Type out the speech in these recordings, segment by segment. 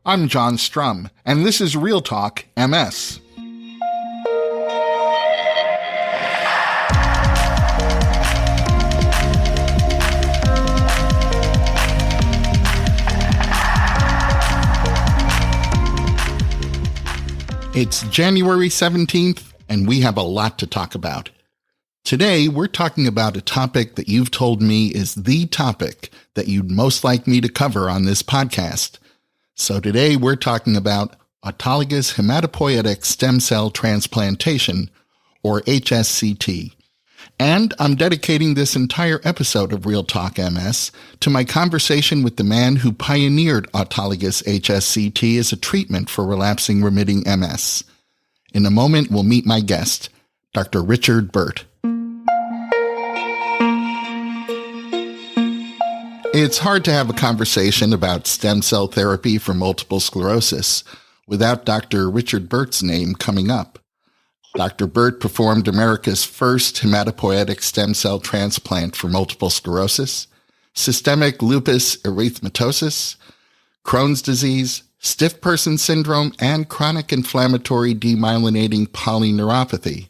I'm John Strum, and this is RealTalk MS. It's January 17th, and we have a lot to talk about. Today, we're talking about a topic that you've told me is the topic that you'd most like me to cover on this podcast. So today, we're talking about autologous hematopoietic stem cell transplantation, or HSCT. And I'm dedicating this entire episode of RealTalk MS to my conversation with the man who pioneered autologous HSCT as a treatment for relapsing-remitting MS. In a moment, we'll meet my guest, Dr. Richard Burt. It's hard to have a conversation about stem cell therapy for multiple sclerosis without Dr. Richard Burt's name coming up. Dr. Burt performed America's first hematopoietic stem cell transplant for multiple sclerosis, systemic lupus erythematosus, Crohn's disease, stiff person syndrome, and chronic inflammatory demyelinating polyneuropathy.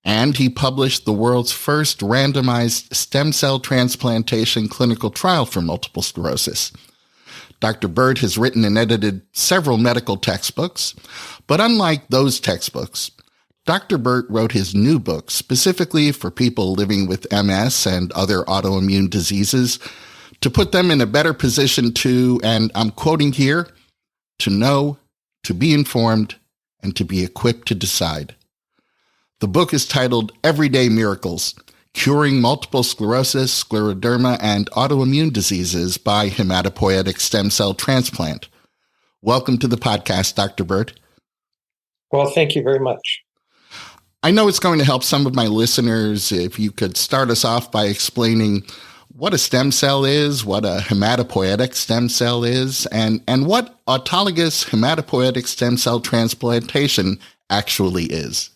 And he published the world's first randomized stem cell transplantation clinical trial for multiple sclerosis. Dr. Burt has written and edited several medical textbooks, but unlike those textbooks, Dr. Burt wrote his new book specifically for people living with MS and other autoimmune diseases to put them in a better position to, and I'm quoting here, to know, to be informed, and to be equipped to decide. The book is titled Everyday Miracles, Curing Multiple Sclerosis, Scleroderma, and Autoimmune Diseases by Hematopoietic Stem Cell Transplant. Welcome to the podcast, Dr. Burt. Well, thank you very much. I know it's going to help some of my listeners if you could start us off by explaining what a stem cell is, what a hematopoietic stem cell is, and what autologous hematopoietic stem cell transplantation actually is.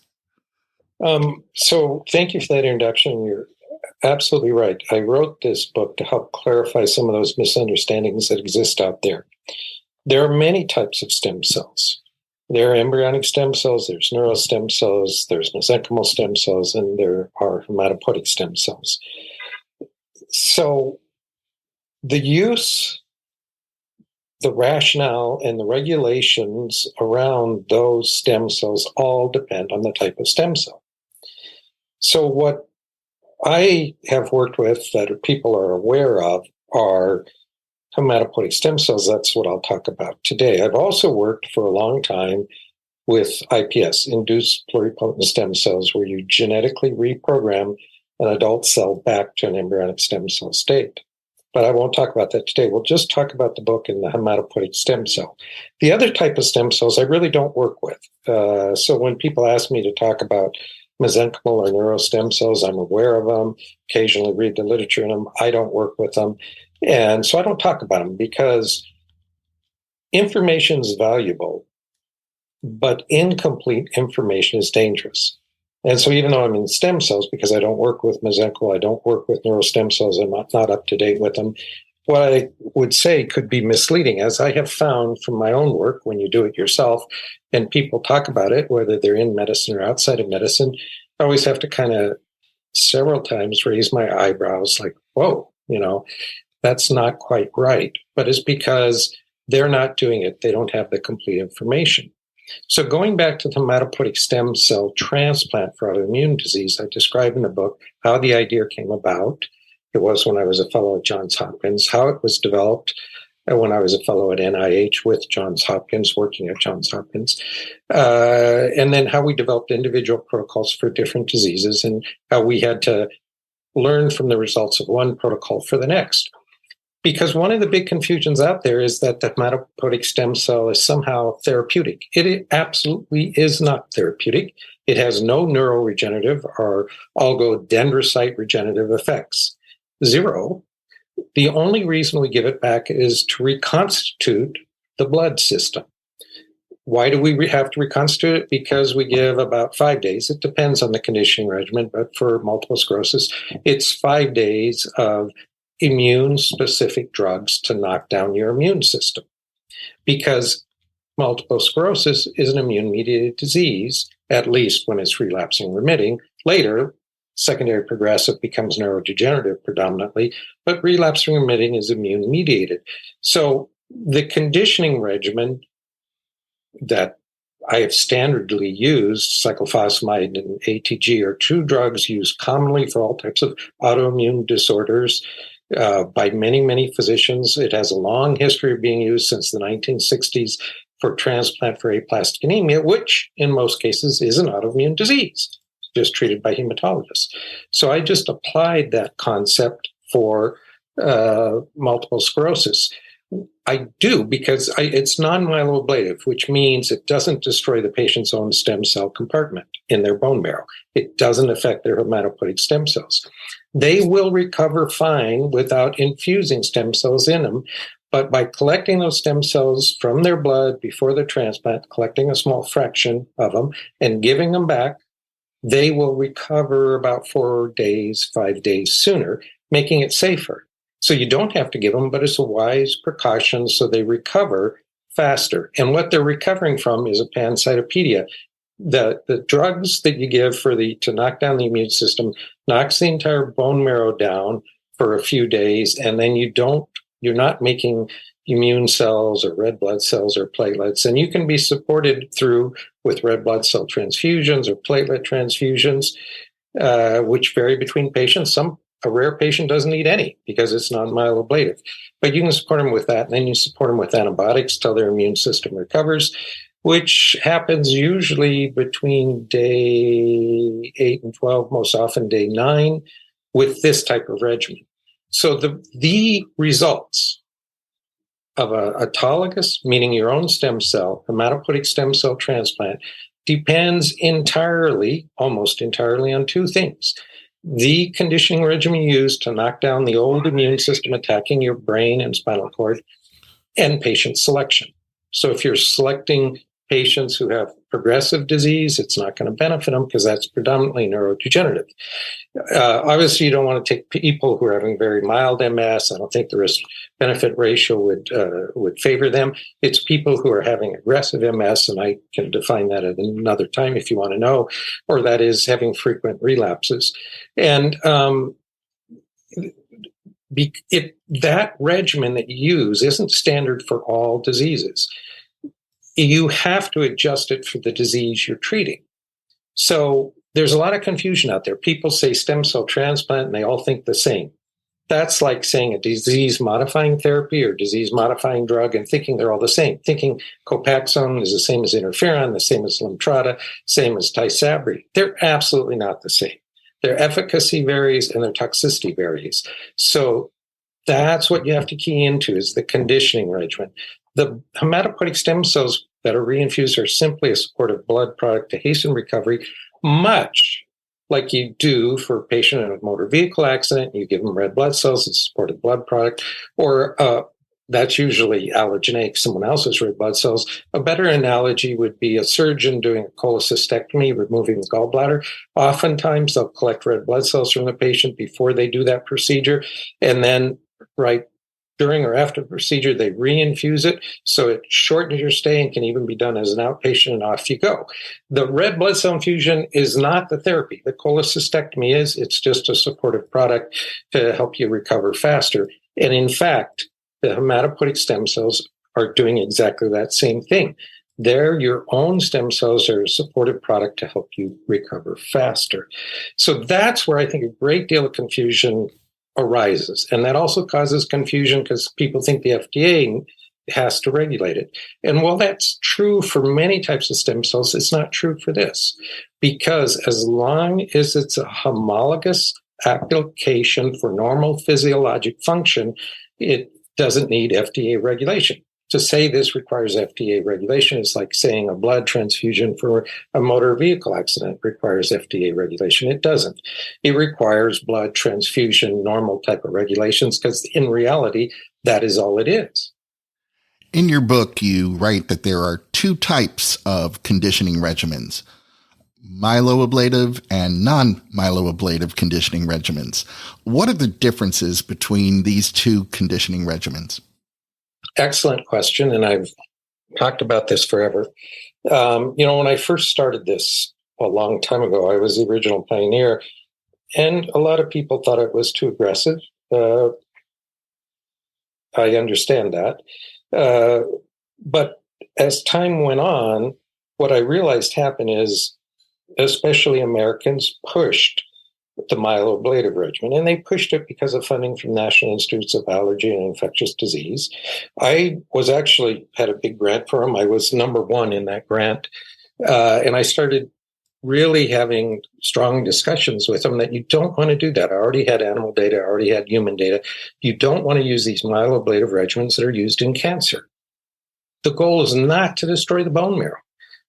So thank you for that introduction. You're absolutely right. I wrote this book to help clarify some of those misunderstandings that exist out there. There are many types of stem cells. There are embryonic stem cells, there's neural stem cells, there's mesenchymal stem cells, and there are hematopoietic stem cells. So the use, the rationale, and the regulations around those stem cells all depend on the type of stem cell. So what I have worked with that people are aware of are hematopoietic stem cells. That's what I'll talk about today. I've also worked for a long time with IPS, induced pluripotent stem cells, where you genetically reprogram an adult cell back to an embryonic stem cell state. But I won't talk about that today. We'll just talk about the book and the hematopoietic stem cell. The other type of stem cells I really don't work with. So when people ask me to talk about mesenchymal or neural stem cells, I'm aware of them, occasionally read the literature in them. I don't work with them. And so I don't talk about them because information is valuable, but incomplete information is dangerous. And so even though I'm in stem cells, because I don't work with mesenchymal, I don't work with neural stem cells, I'm not up to date with them, what I would say could be misleading, as I have found from my own work when you do it yourself and people talk about it, whether they're in medicine or outside of medicine, I always have to kind of several times raise my eyebrows like, whoa, that's not quite right. But it's because they're not doing it. They don't have the complete information. So going back to the hematopoietic stem cell transplant for autoimmune disease, I describe in the book how the idea came about. It was when I was a fellow at Johns Hopkins, how it was developed when I was a fellow at NIH with Johns Hopkins, working at Johns Hopkins, and then how we developed individual protocols for different diseases and how we had to learn from the results of one protocol for the next. Because one of the big confusions out there is that the hematopoietic stem cell is somehow therapeutic. It absolutely is not therapeutic. It has no neuroregenerative or oligodendrocyte regenerative effects. Zero. The only reason we give it back is to reconstitute the blood system. Why do we have to reconstitute it? Because we give about 5 days. It depends on the conditioning regimen, but for multiple sclerosis, it's 5 days of immune-specific drugs to knock down your immune system. Because multiple sclerosis is an immune-mediated disease, at least when it's relapsing-remitting. Later, secondary progressive becomes neurodegenerative predominantly, but relapsing-remitting is immune-mediated. So the conditioning regimen that I have standardly used, cyclophosphamide and ATG, are two drugs used commonly for all types of autoimmune disorders by many, many physicians. It has a long history of being used since the 1960s for transplant for aplastic anemia, which in most cases is an autoimmune disease, just treated by hematologists. So I just applied that concept for multiple sclerosis. I do because it's non-myeloablative, which means it doesn't destroy the patient's own stem cell compartment in their bone marrow. It doesn't affect their hematopoietic stem cells. They will recover fine without infusing stem cells in them, but by collecting those stem cells from their blood before the transplant, collecting a small fraction of them and giving them back, they will recover about 4 days, 5 days sooner, making it safer. So you don't have to give them, but it's a wise precaution so they recover faster. And what they're recovering from is a pancytopenia. The drugs that you give to knock down the immune system knocks the entire bone marrow down for a few days, and then you're not making immune cells or red blood cells or platelets. And you can be supported with red blood cell transfusions or platelet transfusions, which vary between patients. A rare patient doesn't need any because it's non-myeloablative. But you can support them with that, and then you support them with antibiotics till their immune system recovers, which happens usually between day 8 and 12, most often day 9, with this type of regimen. So the results of an autologous, meaning your own stem cell, hematopoietic stem cell transplant, depends almost entirely on two things. The conditioning regimen used to knock down the old immune system attacking your brain and spinal cord, and patient selection. So if you're selecting patients who have progressive disease, it's not going to benefit them because that's predominantly neurodegenerative. Obviously, you don't want to take people who are having very mild MS. I don't think the risk-benefit ratio would favor them. It's people who are having aggressive MS, and I can define that at another time if you want to know, or that is having frequent relapses. And that regimen that you use isn't standard for all diseases. You have to adjust it for the disease you're treating. So there's a lot of confusion out there. People say stem cell transplant, and they all think the same. That's like saying a disease-modifying therapy or disease-modifying drug and thinking they're all the same. Thinking Copaxone is the same as interferon, the same as Lemtrada, same as Tysabri. They're absolutely not the same. Their efficacy varies and their toxicity varies. So that's what you have to key into is the conditioning regimen. The hematopoietic stem cells that are reinfused are simply a supportive blood product to hasten recovery, much like you do for a patient in a motor vehicle accident. You give them red blood cells, it's a supportive blood product, or that's usually allogeneic, someone else's red blood cells. A better analogy would be a surgeon doing a cholecystectomy, removing the gallbladder. Oftentimes, they'll collect red blood cells from the patient before they do that procedure, and then right during or after the procedure, they reinfuse it, so it shortens your stay and can even be done as an outpatient, and off you go. The red blood cell infusion is not the therapy. The cholecystectomy is. It's just a supportive product to help you recover faster. And in fact, the hematopoietic stem cells are doing exactly that same thing. They're your own stem cells are a supportive product to help you recover faster. So that's where I think a great deal of confusion arises. And that also causes confusion because people think the FDA has to regulate it. And while that's true for many types of stem cells, it's not true for this. Because as long as it's a homologous application for normal physiologic function, it doesn't need FDA regulation. To say this requires FDA regulation is like saying a blood transfusion for a motor vehicle accident requires FDA regulation. It doesn't. It requires blood transfusion, normal type of regulations, because in reality, that is all it is. In your book, you write that there are two types of conditioning regimens, myeloablative and non-myeloablative conditioning regimens. What are the differences between these two conditioning regimens? Excellent question, and I've talked about this forever. When I first started this a long time ago, I was the original pioneer, and a lot of people thought it was too aggressive. I understand that. But as time went on, what I realized happened is, especially Americans pushed the myeloablative regimen, and they pushed it because of funding from National Institutes of Allergy and Infectious Disease. I was actually had a big grant for them. I was number one in that grant, and I started really having strong discussions with them that you don't want to do that. I already had animal data, I already had human data. You don't want to use these myeloablative regimens that are used in cancer. The goal is not to destroy the bone marrow.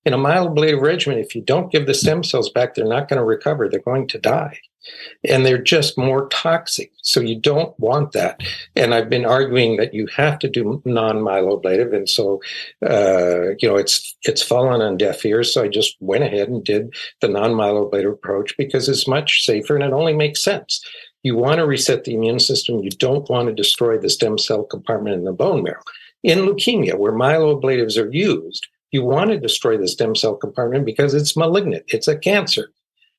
In a myeloablative regimen, if you don't give the stem cells back, they're not going to recover. They're going to die. And they're just more toxic. So you don't want that. And I've been arguing that you have to do non-myeloablative. And so, it's fallen on deaf ears. So I just went ahead and did the non-myeloablative approach because it's much safer and it only makes sense. You want to reset the immune system. You don't want to destroy the stem cell compartment in the bone marrow. In leukemia, where myeloablatives are used, you want to destroy the stem cell compartment because it's malignant. It's a cancer.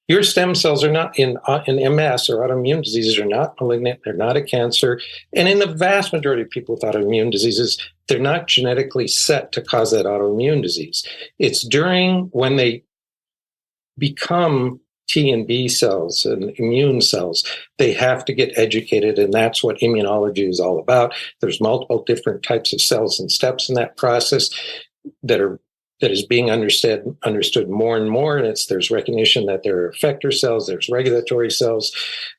Your stem cells are not in MS or autoimmune diseases are not malignant. They're not a cancer. And in the vast majority of people with autoimmune diseases, they're not genetically set to cause that autoimmune disease. It's during when they become T and B cells and immune cells, they have to get educated. And that's what immunology is all about. There's multiple different types of cells and steps in that process that is being understood more and more. And there's recognition that there are effector cells, there's regulatory cells,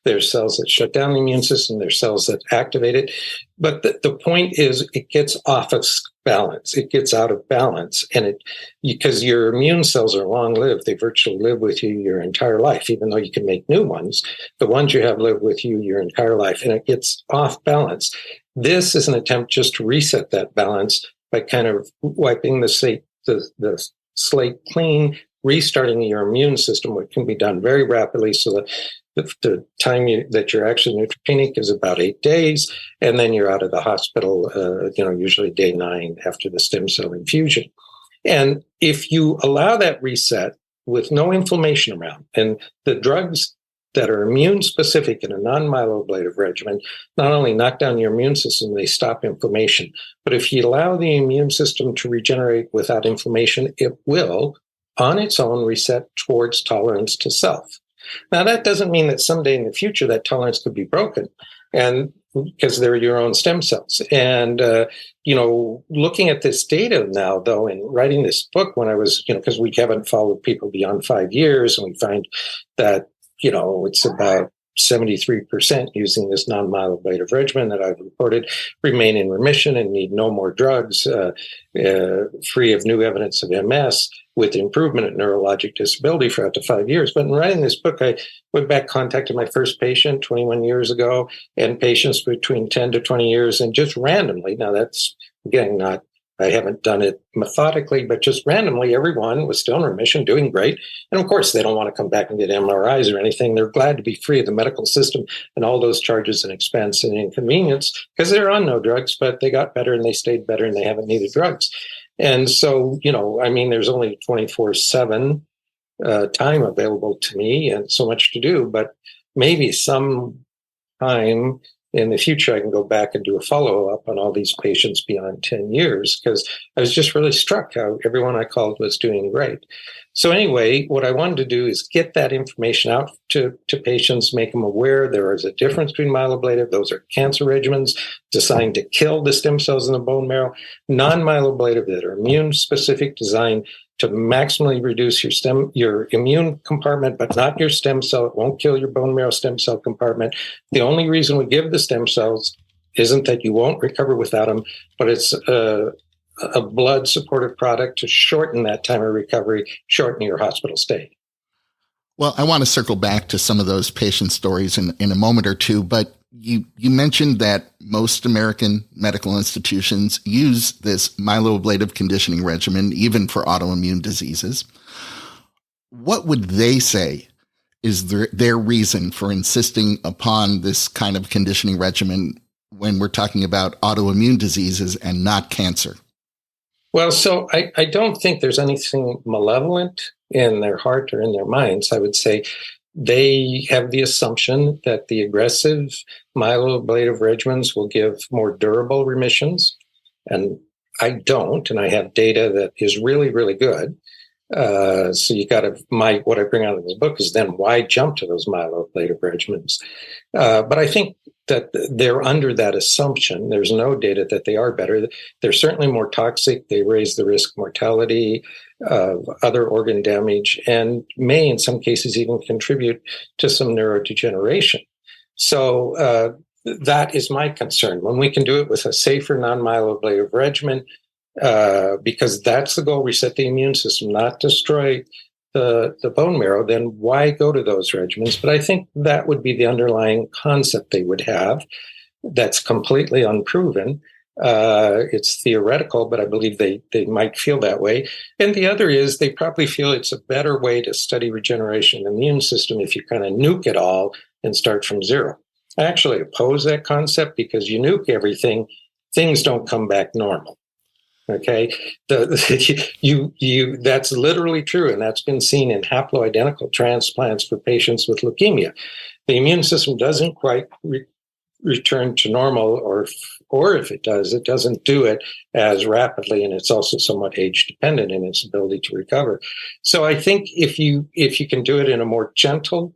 there's cells that shut down the immune system, there's cells that activate it. But the point is it gets off of balance. It gets out of balance. And because your immune cells are long-lived, they virtually live with you your entire life, even though you can make new ones. The ones you have live with you your entire life, and it gets off balance. This is an attempt just to reset that balance by kind of wiping the slate clean, restarting your immune system, which can be done very rapidly. So that the time that you're actually neutropenic is about 8 days, and then you're out of the hospital, usually day 9 after the stem cell infusion. And if you allow that reset with no inflammation around, and the drugs that are immune specific in a non-myeloablative regimen not only knock down your immune system, they stop inflammation. But if you allow the immune system to regenerate without inflammation, it will, on its own, reset towards tolerance to self. Now, that doesn't mean that someday in the future that tolerance could be broken, and because they're your own stem cells. And, looking at this data now, though, and writing this book when I was, because we haven't followed people beyond 5 years, and we find that it's about 73% using this non-myeloablative regimen that I've reported remain in remission and need no more drugs, free of new evidence of MS, with improvement in neurologic disability for up to 5 years. But in writing this book, I went back, contacted my first patient 21 years ago, and patients between 10 to 20 years, and just randomly, now that's, again, I haven't done it methodically, but just randomly, everyone was still in remission, doing great. And of course, they don't want to come back and get MRIs or anything. They're glad to be free of the medical system and all those charges and expense and inconvenience because they're on no drugs, but they got better and they stayed better and they haven't needed drugs. And so, there's only 24/7 time available to me and so much to do, but maybe some time in the future, I can go back and do a follow-up on all these patients beyond 10 years because I was just really struck how everyone I called was doing great. So anyway, what I wanted to do is get that information out to patients, make them aware there is a difference between myeloablative. Those are cancer regimens designed to kill the stem cells in the bone marrow. Non-myeloablative that are immune-specific, designed to maximally reduce your immune compartment, but not your stem cell. It won't kill your bone marrow stem cell compartment. The only reason we give the stem cells isn't that you won't recover without them, but it's a blood supportive product to shorten that time of recovery, shorten your hospital stay. Well, I want to circle back to some of those patient stories in a moment or two, but you mentioned that most American medical institutions use this myeloablative conditioning regimen, even for autoimmune diseases. What would they say is their reason for insisting upon this kind of conditioning regimen when we're talking about autoimmune diseases and not cancer? Well, so I don't think there's anything malevolent in their heart or in their minds. I would say they have the assumption that the aggressive myeloablative regimens will give more durable remissions. And I don't, and I have data that is really, really good. So you got to, what I bring out in this book is then why jump to those myeloablative regimens? But I think that they're under that assumption. There's no data that they are better. They're certainly more toxic. They raise the risk of mortality, of other organ damage, and may in some cases even contribute to some neurodegeneration. So that is my concern. When we can do it with a safer non-myeloablative regimen, because that's the goal, reset the immune system, not destroy the bone marrow, then why go to those regimens? But I think that would be the underlying concept they would have that's completely unproven. It's theoretical, but I believe they might feel that way. And the other is they probably feel it's a better way to study regeneration in the immune system if you kind of nuke it all and start from zero. I actually oppose that concept because you nuke everything, things don't come back normal. Okay, that's literally true, and that's been seen in haploidentical transplants for patients with leukemia. The immune system doesn't quite return to normal, or if it does, it doesn't do it as rapidly, and it's also somewhat age dependent in its ability to recover. So I think if you can do it in a more gentle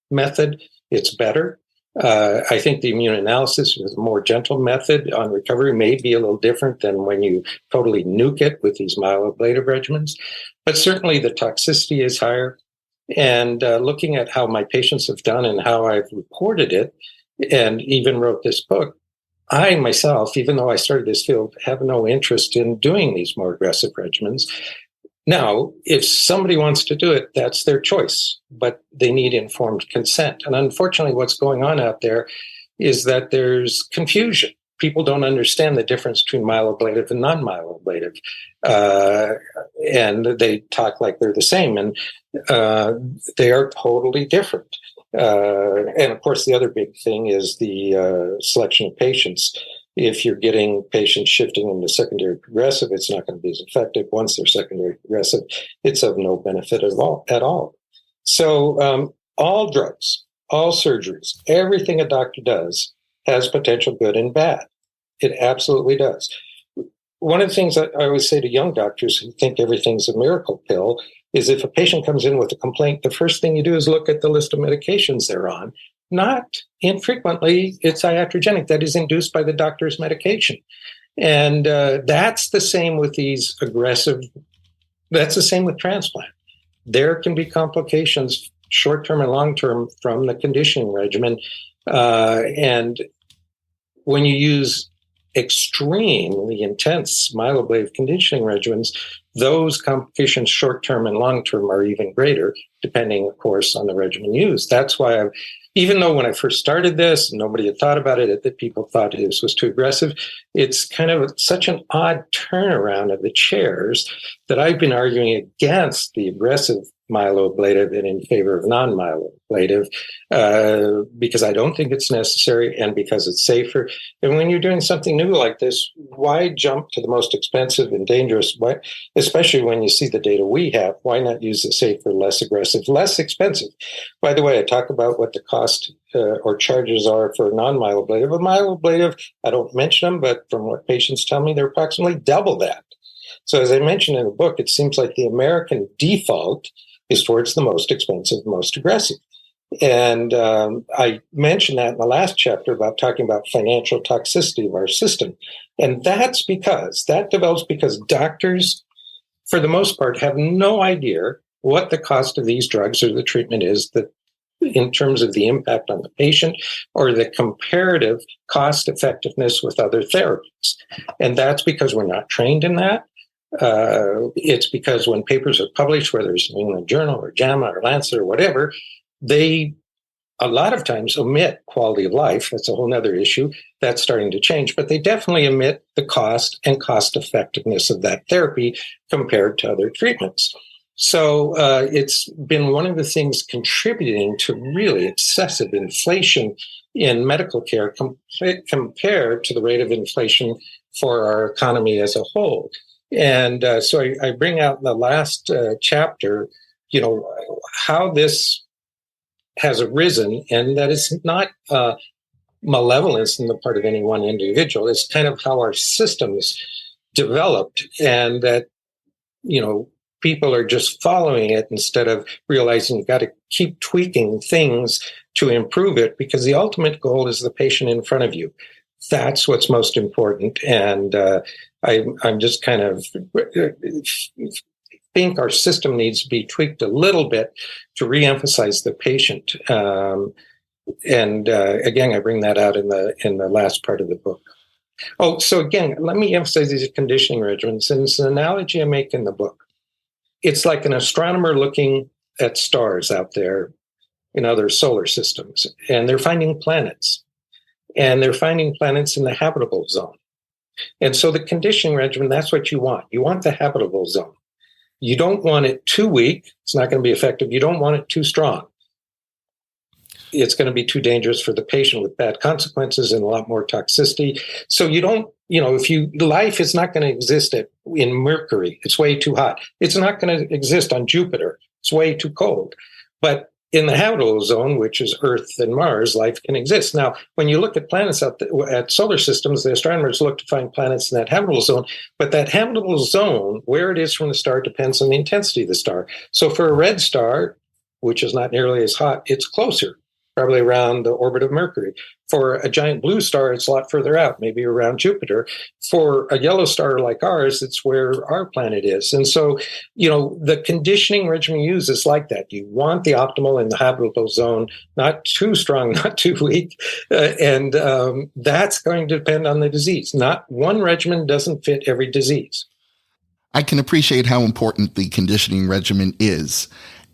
method, it's better. I think the immune analysis with a more gentle method on recovery may be a little different than when you totally nuke it with these myeloablative regimens. But certainly the toxicity is higher. And looking at how my patients have done and how I've reported it, and even wrote this book, I myself, even though I started this field, have no interest in doing these more aggressive regimens. Now, if somebody wants to do it, that's their choice, but they need informed consent. And unfortunately, what's going on out there is that there's confusion. People don't understand the difference between myeloablative and non-myeloablative. And they talk like they're the same, and they are totally different. And of course, the other big thing is the selection of patients. If you're getting patients shifting into secondary progressive, it's not going to be as effective. Once they're secondary progressive, it's of no benefit at all. So all drugs, all surgeries, everything a doctor does has potential good and bad. It absolutely does. One of the things that I always say to young doctors who think everything's a miracle pill is if a patient comes in with a complaint, the first thing you do is look at the list of medications they're on. Not infrequently, it's iatrogenic. That is induced by the doctor's medication. And that's the same with these aggressive, that's the same with transplant. There can be complications, short-term and long-term, from the conditioning regimen. And when you use extremely intense myeloablative conditioning regimens, those complications, short-term and long-term, are even greater, depending, of course, on the regimen used. That's why even though when I first started this, nobody had thought about it, that people thought this was too aggressive, it's kind of such an odd turnaround of the chairs that I've been arguing against the aggressive myeloablative and in favor of non-myeloablative because I don't think it's necessary and because it's safer. And when you're doing something new like this, why jump to the most expensive and dangerous? Why, especially when you see the data we have, why not use the safer, less aggressive, less expensive? By the way, I talk about what the cost or charges are for non-myeloablative. A myeloablative, I don't mention them, but from what patients tell me, they're approximately double that. So as I mentioned in the book, it seems like the American default is towards the most expensive, most aggressive. And I mentioned that in the last chapter about talking about financial toxicity of our system. And that develops because doctors, for the most part, have no idea what the cost of these drugs or the treatment is, that in terms of the impact on the patient or the comparative cost effectiveness with other therapies. And that's because we're not trained in that. It's because when papers are published, whether it's in the New England Journal or JAMA or Lancet or whatever, they a lot of times omit quality of life. That's a whole other issue. That's starting to change, but they definitely omit the cost and cost effectiveness of that therapy compared to other treatments. So it's been one of the things contributing to really excessive inflation in medical care compared to the rate of inflation for our economy as a whole. And so I bring out in the last chapter, how this has arisen, and that it's not malevolence on the part of any one individual. It's kind of how our systems developed, and that, people are just following it instead of realizing you've got to keep tweaking things to improve it, because the ultimate goal is the patient in front of you. That's what's most important. And I'm just kind of think our system needs to be tweaked a little bit to reemphasize the patient. And again, I bring that out in the last part of the book. Oh, so again, let me emphasize these conditioning regimens. And it's an analogy I make in the book. It's like an astronomer looking at stars out there in other solar systems, and they're finding planets. And they're finding planets in the habitable zone. And so the conditioning regimen, that's what you want. You want the habitable zone. You don't want it too weak. It's not going to be effective. You don't want it too strong. It's going to be too dangerous for the patient with bad consequences and a lot more toxicity. So you don't, life is not going to exist in Mercury. It's way too hot. It's not going to exist on Jupiter. It's way too cold. But in the habitable zone, which is Earth and Mars, life can exist. Now, when you look at planets at solar systems, the astronomers look to find planets in that habitable zone. But that habitable zone, where it is from the star, depends on the intensity of the star. So for a red star, which is not nearly as hot, it's closer, probably around the orbit of Mercury. For a giant blue star, it's a lot further out, maybe around Jupiter. For a yellow star like ours, it's where our planet is. And so, the conditioning regimen used is like that. You want the optimal in the habitable zone, not too strong, not too weak. And that's going to depend on the disease. Not one regimen doesn't fit every disease. I can appreciate how important the conditioning regimen is.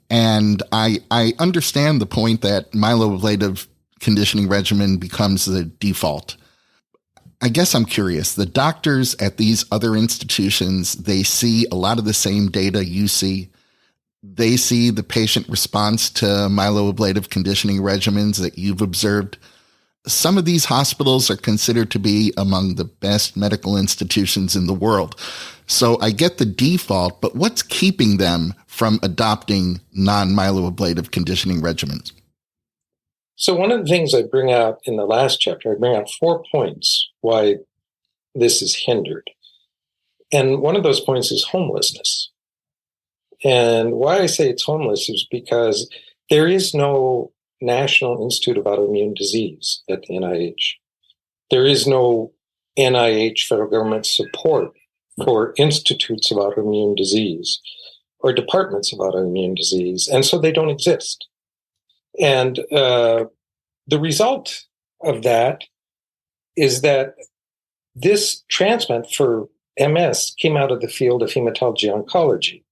And I understand the point that myeloablative conditioning regimen becomes the default. I guess I'm curious. The doctors at these other institutions, they see a lot of the same data you see. They see the patient response to myeloablative conditioning regimens that you've observed. Some of these hospitals are considered to be among the best medical institutions in the world. So I get the default, but what's keeping them from adopting non-myeloablative conditioning regimens? So one of the things I bring out in the last chapter, I bring out 4 points why this is hindered. And one of those points is homelessness. And why I say it's homeless is because there is no National Institute of Autoimmune Disease at the NIH. There is no NIH federal government support for institutes of autoimmune disease or departments of autoimmune disease. And so they don't exist. And the result of that is that this transplant for MS came out of the field of hematology oncology,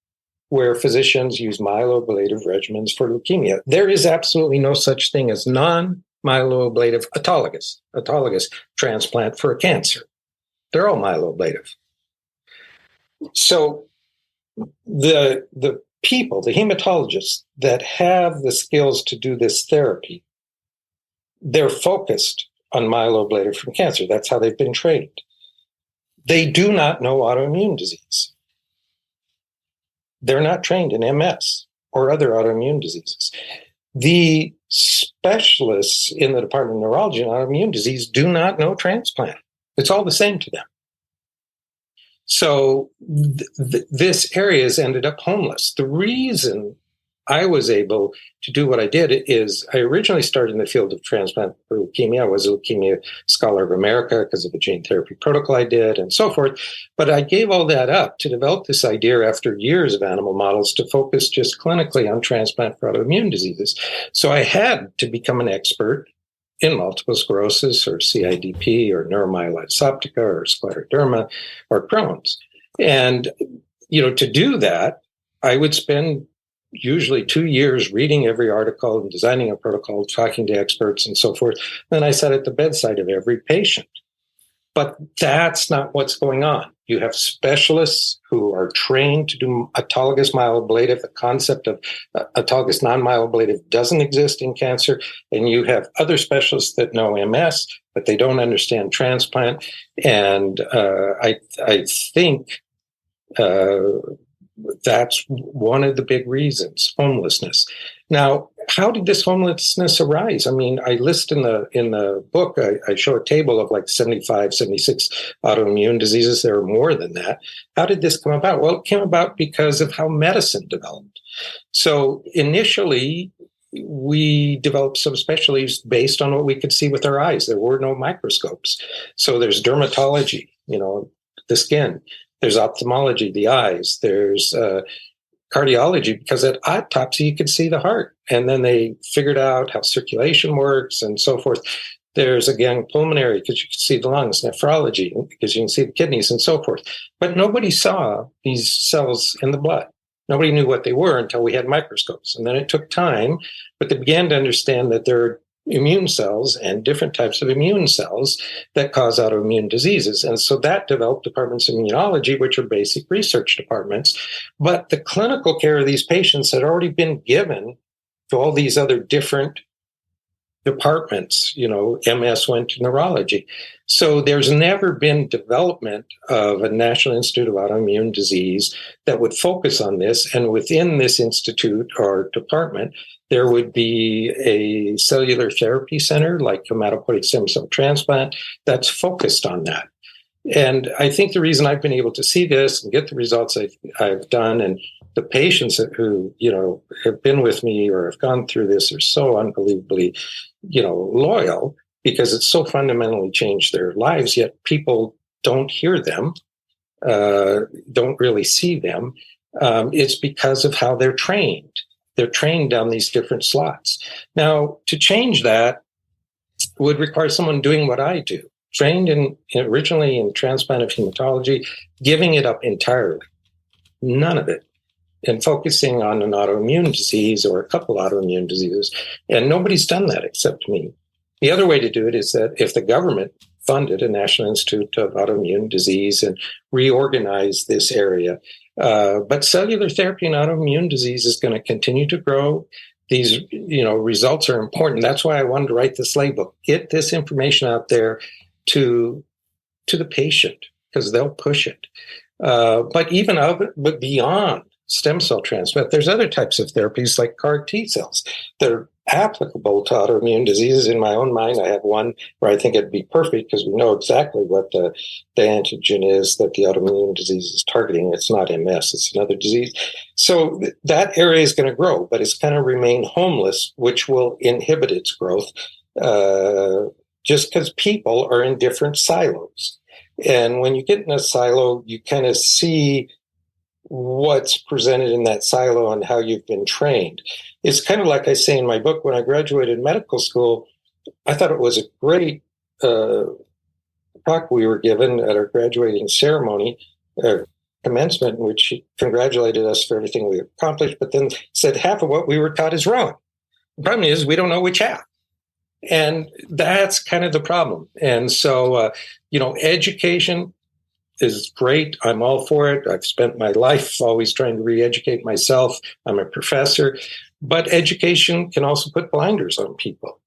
where physicians use myeloablative regimens for leukemia. There is absolutely no such thing as non-myeloablative autologous transplant for a cancer. They're all myeloablative. So the people, the hematologists that have the skills to do this therapy, they're focused on myeloablative from cancer. That's how they've been trained. They do not know autoimmune disease. They're not trained in MS or other autoimmune diseases. The specialists in the Department of Neurology and Autoimmune Disease do not know transplant. It's all the same to them. So this area has ended up homeless. The reason I was able to do what I did is I originally started in the field of transplant for leukemia. I was a Leukemia Scholar of America because of the gene therapy protocol I did and so forth. But I gave all that up to develop this idea after years of animal models to focus just clinically on transplant for autoimmune diseases. So I had to become an expert in multiple sclerosis or CIDP or neuromyelitis optica or scleroderma or Crohn's. And, to do that, I would spend usually 2 years reading every article and designing a protocol, talking to experts and so forth. Then I sat at the bedside of every patient. But that's not what's going on. You have specialists who are trained to do autologous myeloablative. The concept of autologous non-myeloablative doesn't exist in cancer. And you have other specialists that know MS, but they don't understand transplant. And I think That's one of the big reasons, homelessness. Now, how did this homelessness arise? I mean, I list in the book, I show a table of like 75, 76 autoimmune diseases. There are more than that. How did this come about? Well, it came about because of how medicine developed. So initially, we developed subspecialties based on what we could see with our eyes. There were no microscopes. So there's dermatology, the skin. There's ophthalmology, the eyes. There's cardiology, because at autopsy, you could see the heart. And then they figured out how circulation works and so forth. There's, again, pulmonary, because you can see the lungs, nephrology, because you can see the kidneys and so forth. But nobody saw these cells in the blood. Nobody knew what they were until we had microscopes. And then it took time, but they began to understand that there are immune cells and different types of immune cells that cause autoimmune diseases. And so that developed departments of immunology, which are basic research departments. But the clinical care of these patients had already been given to all these other different departments. MS went to neurology. So there's never been development of a National Institute of Autoimmune Disease that would focus on this. And within this institute or department, there would be a cellular therapy center like hematopoietic stem cell transplant that's focused on that. And I think the reason I've been able to see this and get the results I've done, and the patients who, have been with me or have gone through this are so unbelievably, loyal, because it's so fundamentally changed their lives, yet people don't hear them, don't really see them. It's because of how they're trained. They're trained down these different slots. Now, to change that would require someone doing what I do, trained originally in transplant hematology, giving it up entirely, none of it, and focusing on an autoimmune disease or a couple autoimmune diseases. And nobody's done that except me. The other way to do it is that if the government funded a National Institute of Autoimmune Disease and reorganized this area, but cellular therapy in autoimmune disease is going to continue to grow. These, results are important. That's why I wanted to write this label. Get this information out there to the patient, because they'll push it. But beyond stem cell transplant, there's other types of therapies like CAR T cells that are applicable to autoimmune diseases. In my own mind, I have one where I think it'd be perfect because we know exactly what the antigen is that the autoimmune disease is targeting. It's not MS, it's another disease. So that area is going to grow, but it's going to remain homeless, which will inhibit its growth just because people are in different silos. And when you get in a silo, you kind of see what's presented in that silo and how you've been trained. It's kind of like I say in my book, when I graduated medical school, I thought it was a great talk we were given at our graduating ceremony, commencement, in which he congratulated us for everything we accomplished, but then said half of what we were taught is wrong. The problem is we don't know which half. And that's kind of the problem. And so, education is great. I'm all for it. I've spent my life always trying to re-educate myself. I'm a professor. But education can also put blinders on people.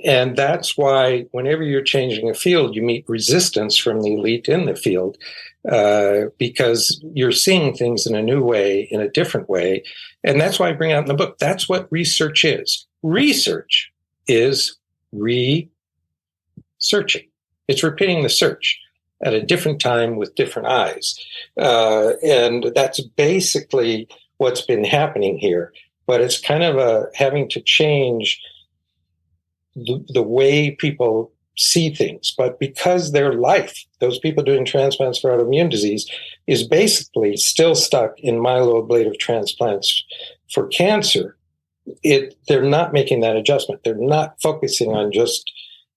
And that's why whenever you're changing a field, you meet resistance from the elite in the field because you're seeing things in a new way, in a different way. And that's why I bring out in the book, that's what research is. Research is researching. It's repeating the search at a different time with different eyes. And that's basically what's been happening here. But it's kind of having to change the way people see things. But because their life, those people doing transplants for autoimmune disease, is basically still stuck in myeloablative transplants for cancer, they're not making that adjustment. They're not focusing on just,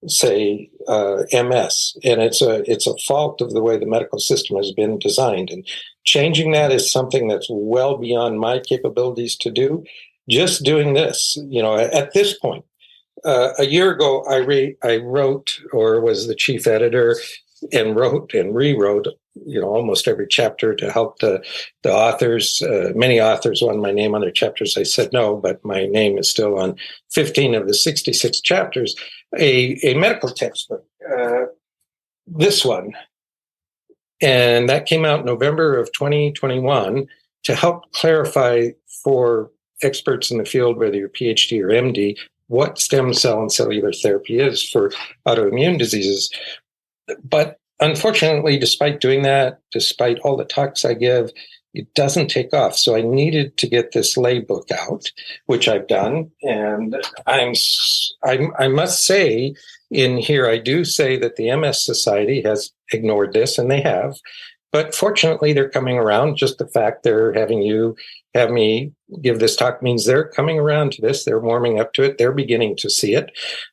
say, MS. And it's a fault of the way the medical system has been designed. And changing that is something that's well beyond my capabilities to do. Just doing this, at this point, a year ago, I wrote, or was the chief editor, and wrote and rewrote, almost every chapter to help the authors. Many authors wanted my name on their chapters. I said no, but my name is still on 15 of the 66 chapters. A medical textbook, this one, And that came out November of 2021 to help clarify for experts in the field, whether you're PhD or MD, what stem cell and cellular therapy is for autoimmune diseases. But unfortunately, despite doing that, despite all the talks I give, it doesn't take off. So I needed to get this lay book out, which I've done. And I must say in here, I do say that the MS Society has ignored this, and they have. But fortunately, they're coming around. Just the fact they're having you have me give this talk means they're coming around to this. They're warming up to it. They're beginning to see it.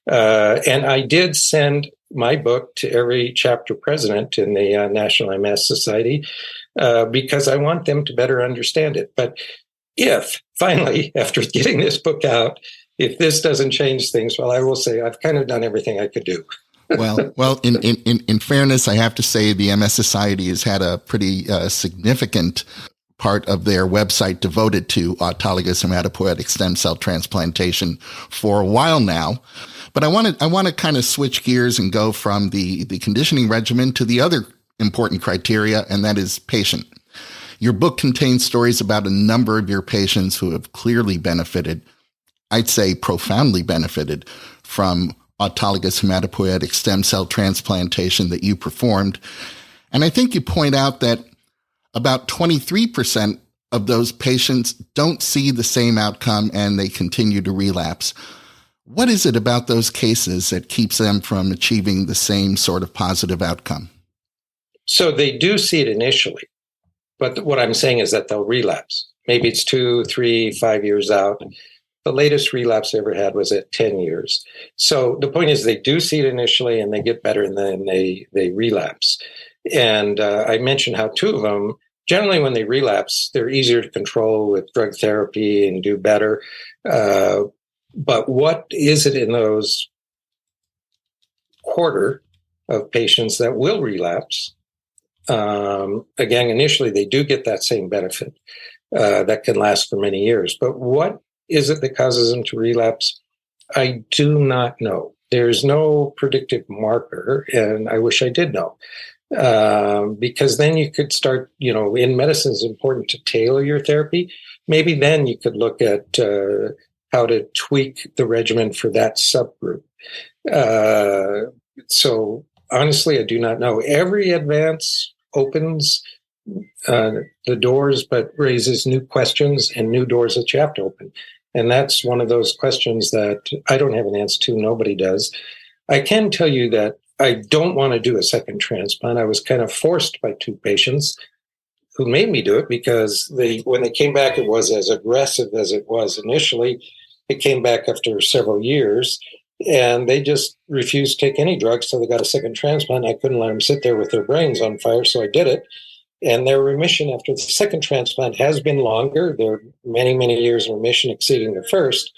And I did send my book to every chapter president in the National MS Society because I want them to better understand it. But if finally, after getting this book out, if this doesn't change things, well, I will say I've kind of done everything I could do. Well, in fairness, I have to say the MS Society has had a pretty significant part of their website devoted to autologous hematopoietic stem cell transplantation for a while now. But I want to kind of switch gears and go from the conditioning regimen to the other important criteria, and that is patient. Your book contains stories about a number of your patients who have clearly benefited, I'd say profoundly benefited, from autologous hematopoietic stem cell transplantation that you performed. And I think you point out that about 23% of those patients don't see the same outcome and they continue to relapse. What is it about those cases that keeps them from achieving the same sort of positive outcome? So they do see it initially, but what I'm saying is that they'll relapse. Maybe it's 2, 3, 5 years out. The latest relapse I ever had was at 10 years. So the point is they do see it initially and they get better and then they relapse. And I mentioned how 2 of them, generally when they relapse, they're easier to control with drug therapy and do better. But what is it in those quarter of patients that will relapse? Again, initially they do get that same benefit that can last for many years. But what is it that causes them to relapse? I do not know. There's no predictive marker, and I wish I did know. Because then you could start, in medicine it's important to tailor your therapy. Maybe then you could look at how to tweak the regimen for that subgroup. So honestly, I do not know. Every advance opens the doors, but raises new questions and new doors that you have to open. And that's one of those questions that I don't have an answer to. Nobody does. I can tell you that I don't want to do a second transplant. I was kind of forced by 2 patients who made me do it because when they came back, it was as aggressive as it was initially. It came back after several years, and they just refused to take any drugs until they got a second transplant. I couldn't let them sit there with their brains on fire, so I did it. And their remission after the second transplant has been longer. There are many, many years of remission exceeding the first,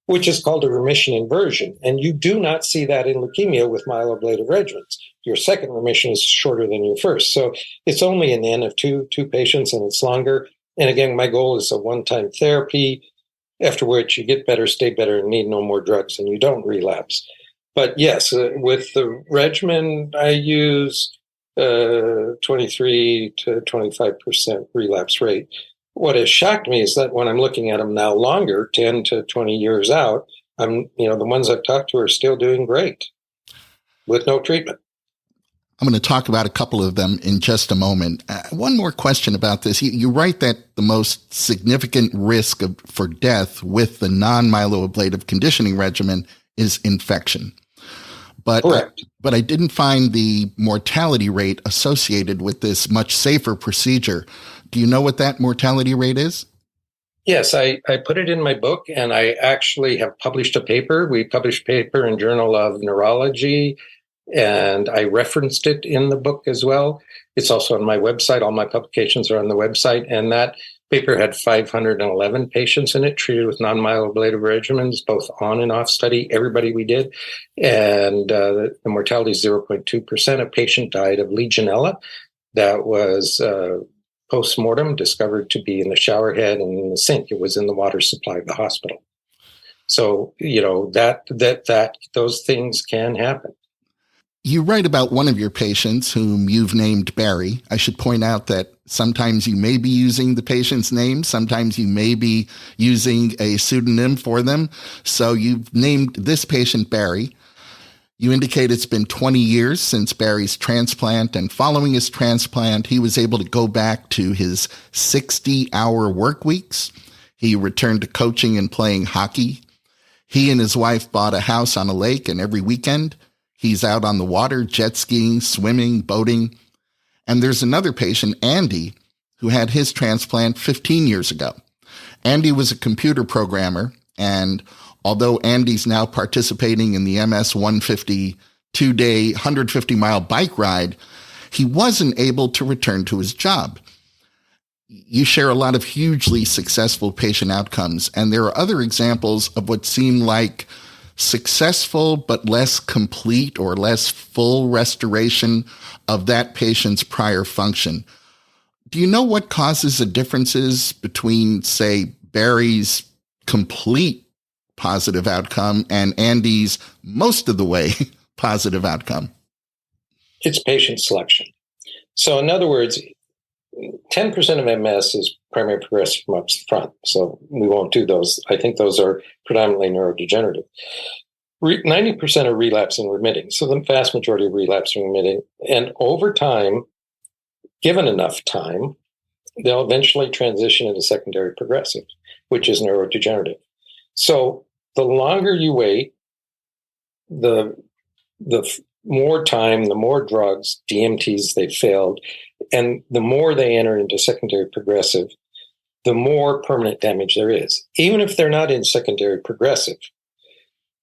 which is called a remission inversion. And you do not see that in leukemia with myeloablative regimens. Your second remission is shorter than your first. So it's only an N of two patients, and it's longer. And again, my goal is a one-time therapy, after which you get better, stay better, and need no more drugs, and you don't relapse. But yes, with the regimen, I use 23 to 25% relapse rate. What has shocked me is that when I'm looking at them now longer, 10 to 20 years out, the ones I've talked to are still doing great with no treatment. I'm going to talk about a couple of them in just a moment. One more question about this. You write that the most significant risk for death with the non-myeloablative conditioning regimen is infection. But I didn't find the mortality rate associated with this much safer procedure. Do you know what that mortality rate is? Yes, I put it in my book, and I actually have published a paper. We published a paper in Journal of Neurology, and I referenced it in the book as well. It's also on my website. All my publications are on the website, and that paper had 511 patients in it treated with non-myeloablative regimens, both on and off study, everybody we did. And the mortality is 0.2%. A patient died of Legionella that was post-mortem discovered to be in the shower head and in the sink. It was in the water supply of the hospital. So, that those things can happen. You write about one of your patients whom you've named Barry. I should point out that sometimes you may be using the patient's name. Sometimes you may be using a pseudonym for them. So you've named this patient Barry. You indicate it's been 20 years since Barry's transplant, and following his transplant, he was able to go back to his 60-hour work weeks. He returned to coaching and playing hockey. He and his wife bought a house on a lake, and every weekend, he's out on the water, jet skiing, swimming, boating. And there's another patient, Andy, who had his transplant 15 years ago. Andy was a computer programmer, and although Andy's now participating in the MS 150 2-day, 150-mile bike ride, he wasn't able to return to his job. You share a lot of hugely successful patient outcomes, and there are other examples of what seem like successful but less complete or less full restoration of that patient's prior function. Do you know what causes the differences between, say, Barry's complete positive outcome and Andy's most of the way positive outcome? It's patient selection. So in other words, 10% of MS is primary progressive from up front. So we won't do those. I think those are predominantly neurodegenerative. 90% are relapsing remitting. So the vast majority of relapsing remitting. And over time, given enough time, they'll eventually transition into secondary progressive, which is neurodegenerative. So the longer you wait, the more time, the more drugs, DMTs they failed, and the more they enter into secondary progressive, the more permanent damage there is. Even if they're not in secondary progressive,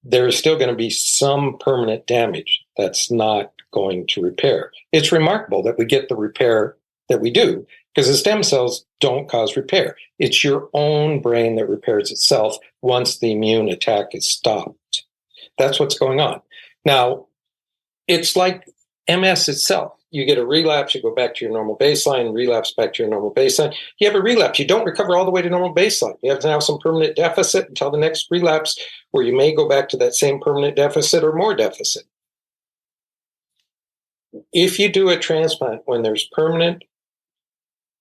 there is still going to be some permanent damage that's not going to repair. It's remarkable that we get the repair that we do, because the stem cells don't cause repair. It's your own brain that repairs itself once the immune attack is stopped. That's what's going on. Now, it's like MS itself. You get a relapse, you go back to your normal baseline, relapse back to your normal baseline. You have a relapse, you don't recover all the way to normal baseline. You have to have some permanent deficit until the next relapse, where you may go back to that same permanent deficit or more deficit. If you do a transplant when there's permanent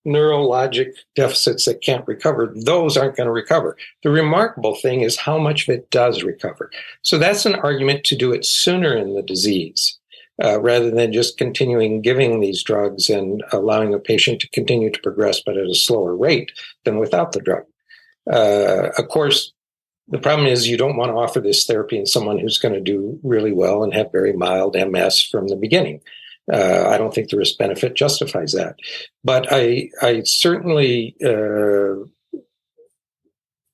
neurologic deficits that can't recover, those aren't going to recover. The remarkable thing is how much of it does recover. So that's an argument to do it sooner in the disease, rather than just continuing giving these drugs and allowing a patient to continue to progress, but at a slower rate than without the drug. Of course, the problem is you don't want to offer this therapy in someone who's going to do really well and have very mild MS from the beginning. I don't think the risk-benefit justifies that. But I certainly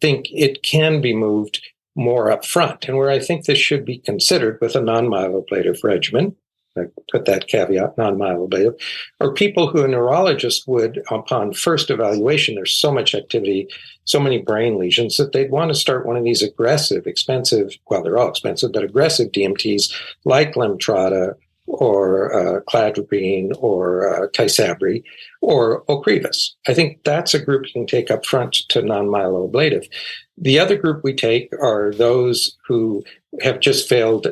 think it can be moved more up front. And where I think this should be considered with a non-myeloablative regimen, I put that caveat, non-myeloablative, or people who a neurologist would, upon first evaluation, there's so much activity, so many brain lesions, that they'd want to start one of these aggressive, expensive, well, they're all expensive, but aggressive DMTs like Lemtrada, or cladribine, or Tysabri, or Ocrevus. I think that's a group you can take up front to non-myeloablative. The other group we take are those who have just failed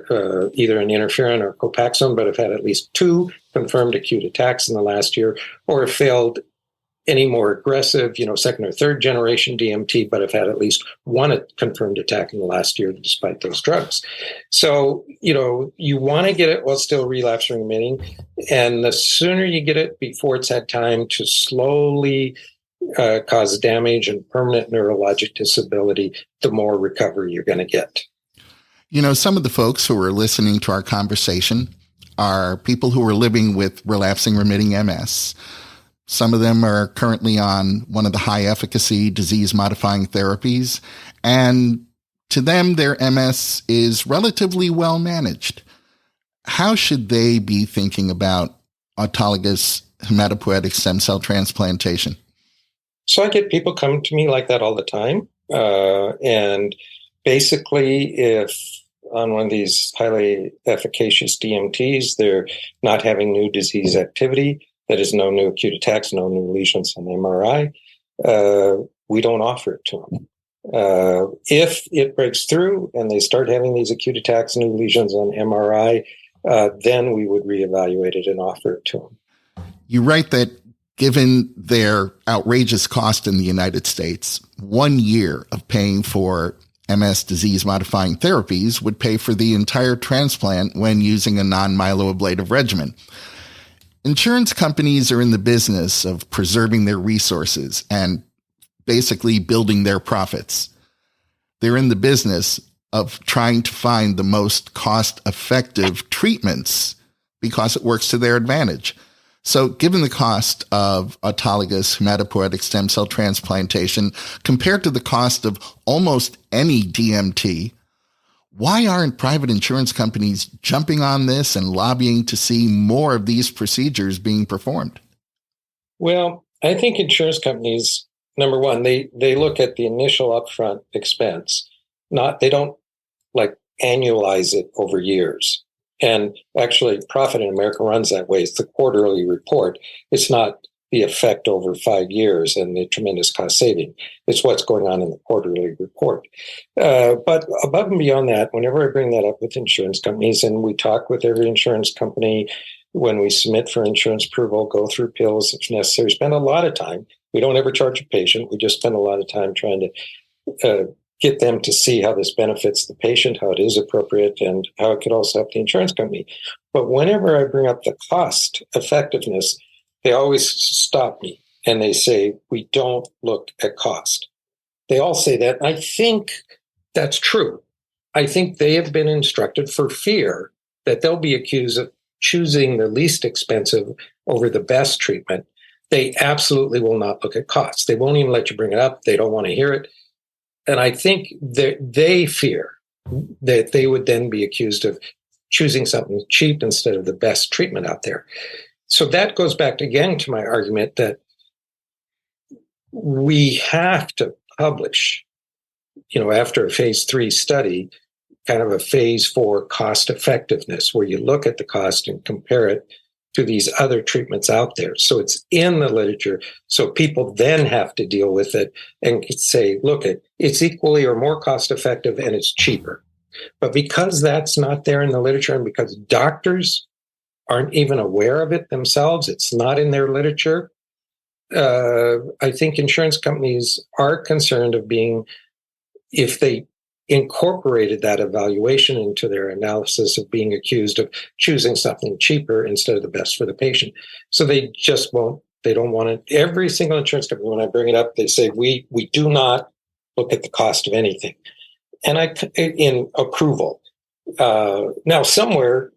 either an interferon or Copaxone, but have had at least 2 confirmed acute attacks in the last year, or have failed any more aggressive, second or third generation DMT, but have had at least 1 confirmed attack in the last year despite those drugs. So, you want to get it while still relapsing remitting. And the sooner you get it before it's had time to slowly cause damage and permanent neurologic disability, the more recovery you're going to get. Some of the folks who are listening to our conversation are people who are living with relapsing remitting MS. Some of them are currently on one of the high efficacy disease modifying therapies, and to them, their MS is relatively well managed. How should they be thinking about autologous hematopoietic stem cell transplantation? So I get people coming to me like that all the time. And basically, if on one of these highly efficacious DMTs, they're not having new disease activity, that is, no new acute attacks, no new lesions on the MRI, we don't offer it to them. If it breaks through and they start having these acute attacks, new lesions on MRI, then we would reevaluate it and offer it to them. You write that given their outrageous cost in the United States, 1 year of paying for MS disease-modifying therapies would pay for the entire transplant when using a non-myeloablative regimen. Insurance companies are in the business of preserving their resources and basically building their profits. They're in the business of trying to find the most cost-effective treatments because it works to their advantage. So given the cost of autologous hematopoietic stem cell transplantation compared to the cost of almost any DMT, why aren't private insurance companies jumping on this and lobbying to see more of these procedures being performed? Well, I think insurance companies, number one, they look at the initial upfront expense. They don't like annualize it over years. And actually, Profit in America runs that way. It's the quarterly report. It's not the effect over 5 years and the tremendous cost saving. It's what's going on in the quarterly report. But above and beyond that, whenever I bring that up with insurance companies, and we talk with every insurance company when we submit for insurance approval, go through pills if necessary, spend a lot of time. We don't ever charge a patient. We just spend a lot of time trying to get them to see how this benefits the patient, how it is appropriate, and how it could also help the insurance company. But whenever I bring up the cost effectiveness, they always stop me and they say, we don't look at cost. They all say that. I think that's true. I think they have been instructed for fear that they'll be accused of choosing the least expensive over the best treatment. They absolutely will not look at costs. They won't even let you bring it up. They don't want to hear it. And I think that they fear that they would then be accused of choosing something cheap instead of the best treatment out there. So that goes back again to my argument that we have to publish, after a phase 3 study, kind of a phase 4 cost effectiveness, where you look at the cost and compare it to these other treatments out there. So it's in the literature. So people then have to deal with it and say, look, it's equally or more cost effective and it's cheaper. But because that's not there in the literature and because doctors aren't even aware of it themselves, it's not in their literature, I think insurance companies are concerned of if they incorporated that evaluation into their analysis, of being accused of choosing something cheaper instead of the best for the patient. So they just won't, they don't want it. Every single insurance company, when I bring it up, they say, we do not look at the cost of anything. And in approval. Now, somewhere,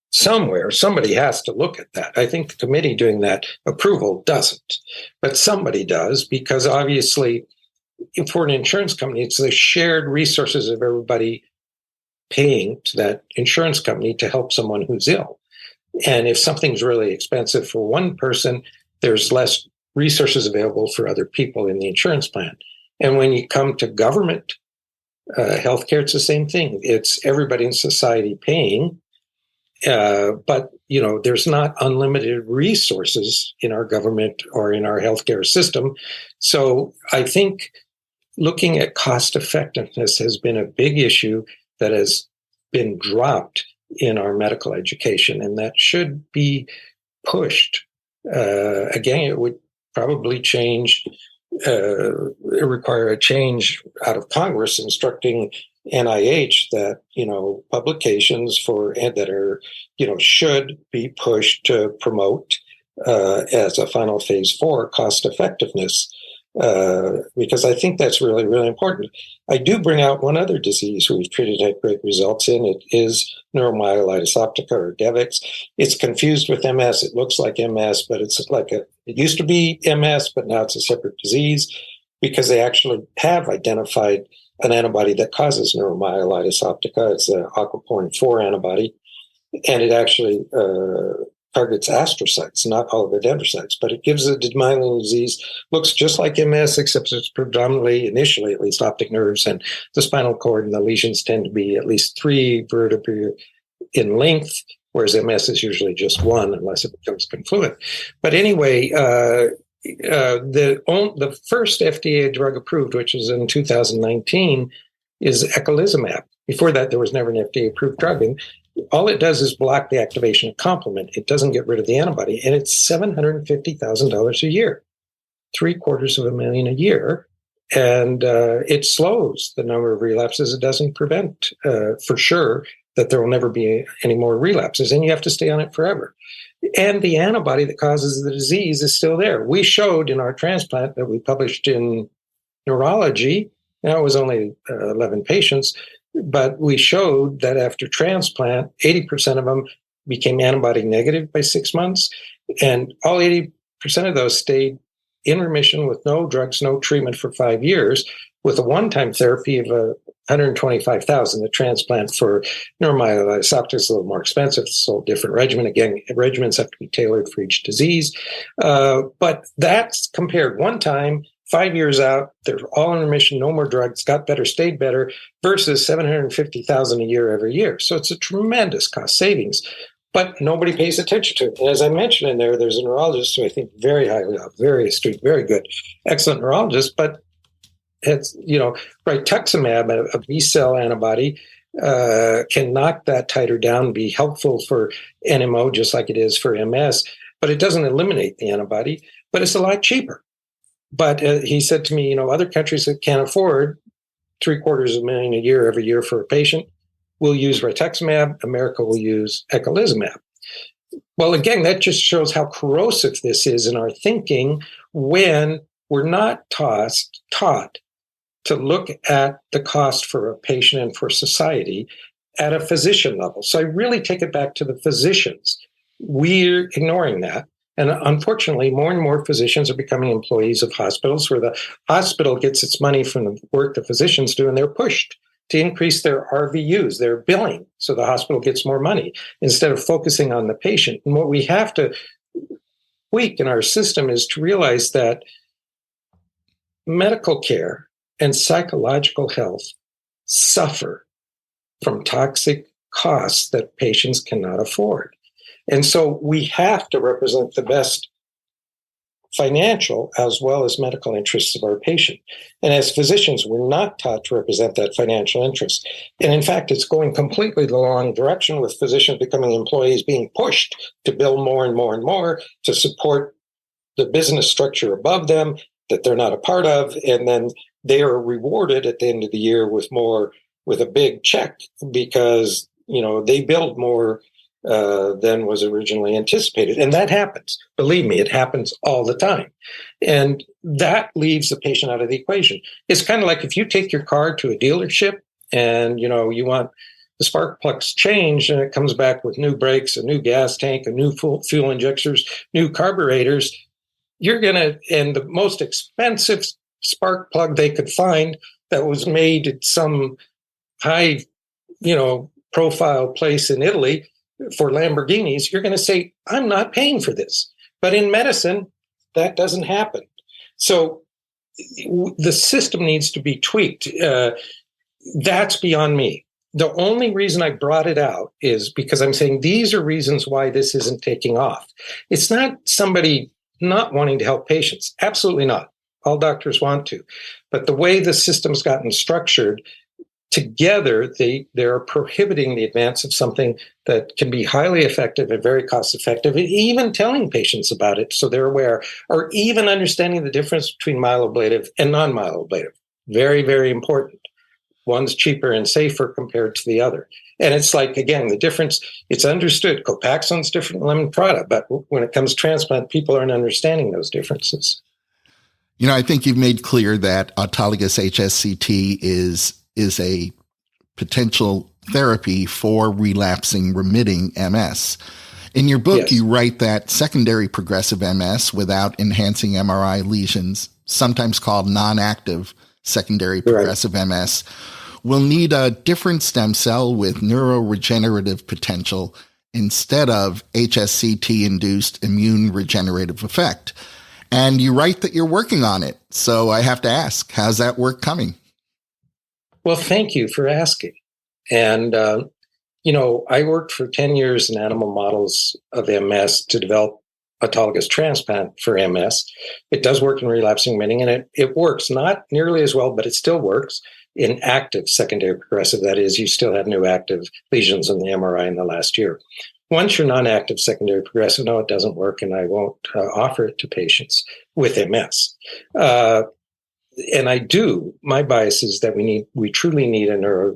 somebody has to look at that. I think the committee doing that approval doesn't, but somebody does, because obviously, for an insurance company, it's the shared resources of everybody paying to that insurance company to help someone who's ill. And if something's really expensive for one person, there's less resources available for other people in the insurance plan. And when you come to government healthcare, it's the same thing. It's everybody in society paying, but there's not unlimited resources in our government or in our healthcare system. So I think looking at cost effectiveness has been a big issue that has been dropped in our medical education, and that should be pushed. Again, it would probably require a change out of Congress instructing NIH that, publications that are, should be pushed to promote as a final phase 4 cost effectiveness. Because I think that's really, really important. I do bring out one other disease we've treated at great results in. It is neuromyelitis optica, or DEVIX. It's confused with MS. It looks like MS, but it used to be MS, but now it's a separate disease, because they actually have identified an antibody that causes neuromyelitis optica. It's the aquaporin 4 antibody, and it actually targets astrocytes, not oligodendrocytes, but it gives a demyelinating disease. Looks just like MS, except it's predominantly, initially at least, optic nerves and the spinal cord, and the lesions tend to be at least 3 vertebrae in length, whereas MS is usually just 1, unless it becomes confluent. But anyway, the first FDA drug approved, which was in 2019, is eculizumab. Before that, there was never an FDA-approved drug. And All it does is block the activation of complement. It doesn't get rid of the antibody, and it's $750,000 a year, $750,000 a year. And it slows the number of relapses. It doesn't prevent, for sure, that there will never be any more relapses, and you have to stay on it forever. And the antibody that causes the disease is still there. We showed in our transplant that we published in Neurology, now it was only 11 patients, but we showed that after transplant, 80% of them became antibody negative by 6 months, and all 80% of those stayed in remission with no drugs, no treatment for 5 years, with a one-time therapy of $125,000. The transplant for neuromyelitis optica is a little more expensive. It's a whole different regimen. Again, regimens have to be tailored for each disease. But that's compared one time, 5 years out, they're all in remission, no more drugs, got better, stayed better, versus $750,000 a year every year. So it's a tremendous cost savings. But nobody pays attention to it. And as I mentioned in there, there's a neurologist who I think very highly of, very astute, very good, excellent neurologist, but it's, rituximab, a B-cell antibody, can knock that titer down, be helpful for NMO, just like it is for MS, but it doesn't eliminate the antibody, but it's a lot cheaper. But he said to me, other countries that can't afford $750,000 a year every year for a patient will use rituximab. America will use eculizumab. Well, again, that just shows how corrosive this is in our thinking when we're not taught to look at the cost for a patient and for society at a physician level. So I really take it back to the physicians. We're ignoring that. And unfortunately, more and more physicians are becoming employees of hospitals, where the hospital gets its money from the work the physicians do, and they're pushed to increase their RVUs, their billing, so the hospital gets more money instead of focusing on the patient. And what we have to tweak in our system is to realize that medical care and psychological health suffer from toxic costs that patients cannot afford. And so we have to represent the best financial as well as medical interests of our patient. And as physicians, we're not taught to represent that financial interest. And in fact, it's going completely the wrong direction, with physicians becoming employees, being pushed to bill more and more and more to support the business structure above them that they're not a part of. And then they are rewarded at the end of the year with a big check because, they billed more than was originally anticipated. And that happens. Believe me, it happens all the time. And that leaves the patient out of the equation. It's kind of like if you take your car to a dealership and, you want the spark plugs changed, and it comes back with new brakes, a new gas tank, a new fuel injectors, new carburetors, you're going to, and the most expensive spark plug they could find that was made at some high, profile place in Italy for Lamborghinis, you're going to say, I'm not paying for this. But in medicine, that doesn't happen. So the system needs to be tweaked. That's beyond me. The only reason I brought it out is because I'm saying these are reasons why this isn't taking off. It's not somebody not wanting to help patients. Absolutely not. All doctors want to. But the way the system's gotten structured, together, they're prohibiting the advance of something that can be highly effective and very cost effective, and even telling patients about it so they're aware, or even understanding the difference between myeloablative and non-myeloablative. Very, very important. One's cheaper and safer compared to the other. And it's like, again, the difference, it's understood. Copaxone's different than Lemtrada, but when it comes to transplant, people aren't understanding those differences. I think you've made clear that autologous HSCT is a potential therapy for relapsing-remitting MS. In your book, yes, you write that secondary progressive MS without enhancing MRI lesions, sometimes called non-active secondary progressive MS, will need a different stem cell with neuroregenerative potential instead of HSCT-induced immune regenerative effect. And you write that you're working on it. So I have to ask, how's that work coming? Well, thank you for asking. And, I worked for 10 years in animal models of MS to develop autologous transplant for MS. It does work in relapsing-remitting, and it works not nearly as well, but it still works in active secondary progressive. That is, you still have new active lesions in the MRI in the last year. Once you're non-active secondary progressive, no, it doesn't work, and I won't offer it to patients with MS. And my bias is that we truly need a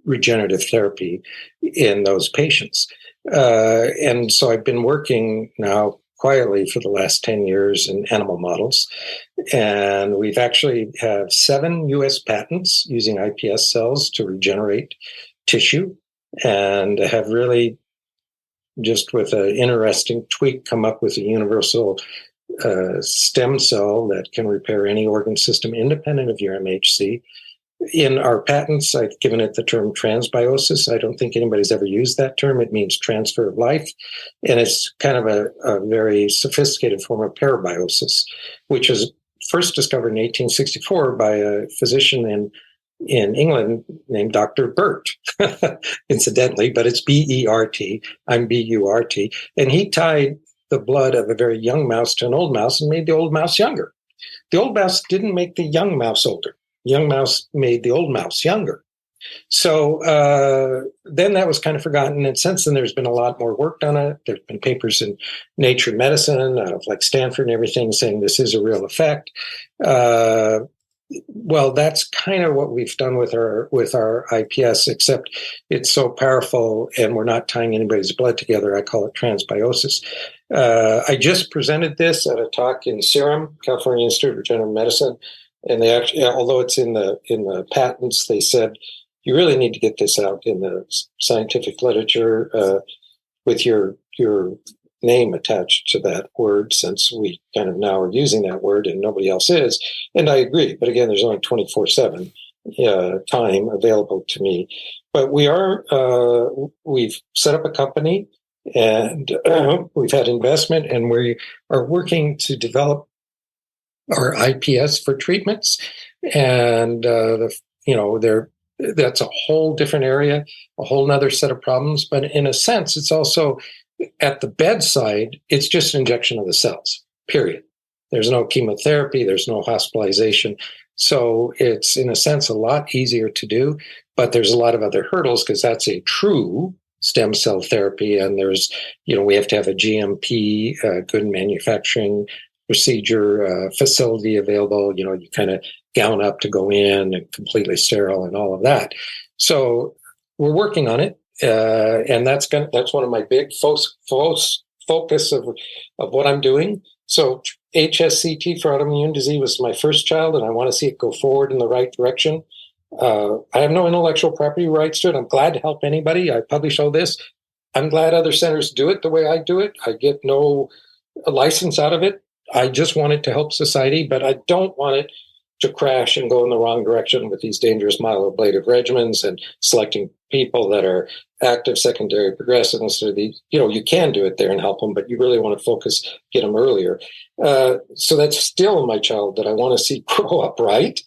neuroregenerative therapy in those patients. And so I've been working now quietly for the last 10 years in animal models. And we've actually have 7 US patents using iPS cells to regenerate tissue, and have really, just with an interesting tweak, come up with a universal stem cell that can repair any organ system independent of your MHC. In our patents, I've given it the term transbiosis. I don't think anybody's ever used that term. It means transfer of life. And it's kind of a very sophisticated form of parabiosis, which was first discovered in 1864 by a physician in England named Dr. Burt, incidentally, but it's B-E-R-T. I'm B-U-R-T. And he tied the blood of a very young mouse to an old mouse and made the old mouse younger. The old mouse didn't make the young mouse older. Young mouse made the old mouse younger. So then that was kind of forgotten. And since then, there's been a lot more work done on it. There's been papers in Nature Medicine out of like Stanford and everything saying this is a real effect. Well, that's kind of what we've done with our iPS, except it's so powerful and we're not tying anybody's blood together. I call it transbiosis. I just presented this at a talk in Serum, California Institute of Regenerative Medicine. And they actually, although it's in the patents, they said you really need to get this out in the scientific literature with your name attached to that word, since we kind of now are using that word and nobody else is. And I agree, but again, there's only 24/7 time available to me. But we've set up a company, and we've had investment, and we are working to develop our iPS for treatments, and that's a whole different area, a whole nother set of problems. But in a sense, it's also at the bedside, it's just an injection of the cells, period. There's no chemotherapy, there's no hospitalization. So it's, in a sense, a lot easier to do, but there's a lot of other hurdles because that's a true stem cell therapy. And there's, we have to have a GMP, good manufacturing procedure, facility available. You kind of gown up to go in and completely sterile and all of that. So we're working on it. And that's one of my big focus of what I'm doing. So HSCT for autoimmune disease was my first child, and I want to see it go forward in the right direction. I have no intellectual property rights to it. I'm glad to help anybody. I publish all this. I'm glad other centers do it the way I do it. I get no license out of it. I just want it to help society, but I don't want it to crash and go in the wrong direction with these dangerous myeloablative regimens and selecting people that are active secondary progressive instead of these. You can do it there and help them, but you really want to focus, get them earlier. So that's still my child that I want to see grow up right.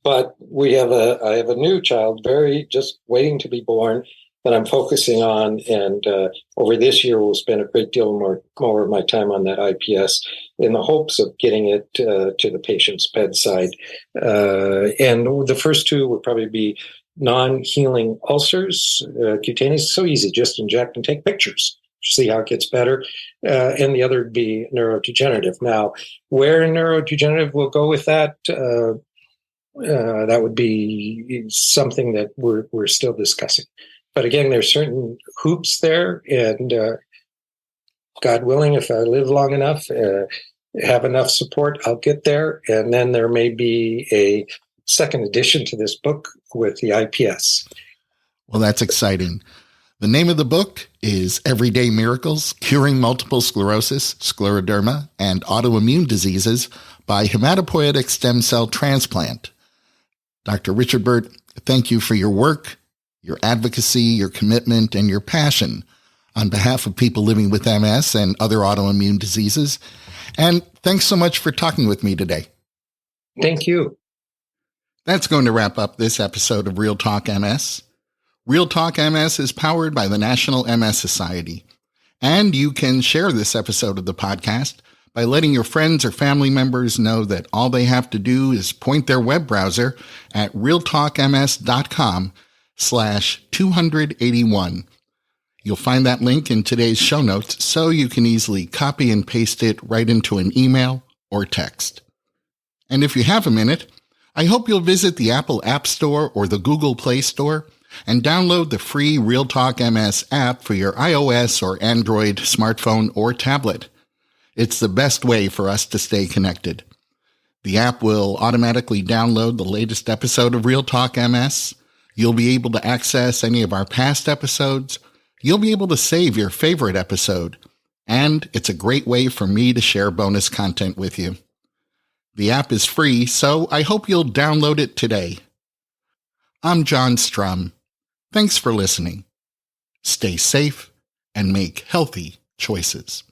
But I have a new child, just waiting to be born, that I'm focusing on. And over this year, we'll spend a great deal more of my time on that iPS in the hopes of getting it to the patient's bedside. And the first two would probably be non-healing ulcers, cutaneous, so easy, just inject and take pictures, see how it gets better. And the other would be neurodegenerative. Now, where in neurodegenerative we'll go with that, that would be something that we're still discussing. But again, there's certain hoops there, and God willing, if I live long enough, have enough support, I'll get there. And then there may be a second edition to this book with the iPS. Well, that's exciting. The name of the book is Everyday Miracles, Curing Multiple Sclerosis, Scleroderma, and Autoimmune Diseases by Hematopoietic Stem Cell Transplant. Dr. Richard Burt, thank you for your work, your advocacy, your commitment, and your passion on behalf of people living with MS and other autoimmune diseases. And thanks so much for talking with me today. Thank you. That's going to wrap up this episode of RealTalk MS. RealTalk MS is powered by the National MS Society. And you can share this episode of the podcast by letting your friends or family members know that all they have to do is point their web browser at realtalkms.com/281. You'll find that link in today's show notes so you can easily copy and paste it right into an email or text. And if you have a minute, I hope you'll visit the Apple App Store or the Google Play Store and download the free RealTalk MS app for your iOS or Android smartphone or tablet. It's the best way for us to stay connected. The app will automatically download the latest episode of RealTalk MS. You'll be able to access any of our past episodes. You'll be able to save your favorite episode. And it's a great way for me to share bonus content with you. The app is free, so I hope you'll download it today. I'm John Strum. Thanks for listening. Stay safe and make healthy choices.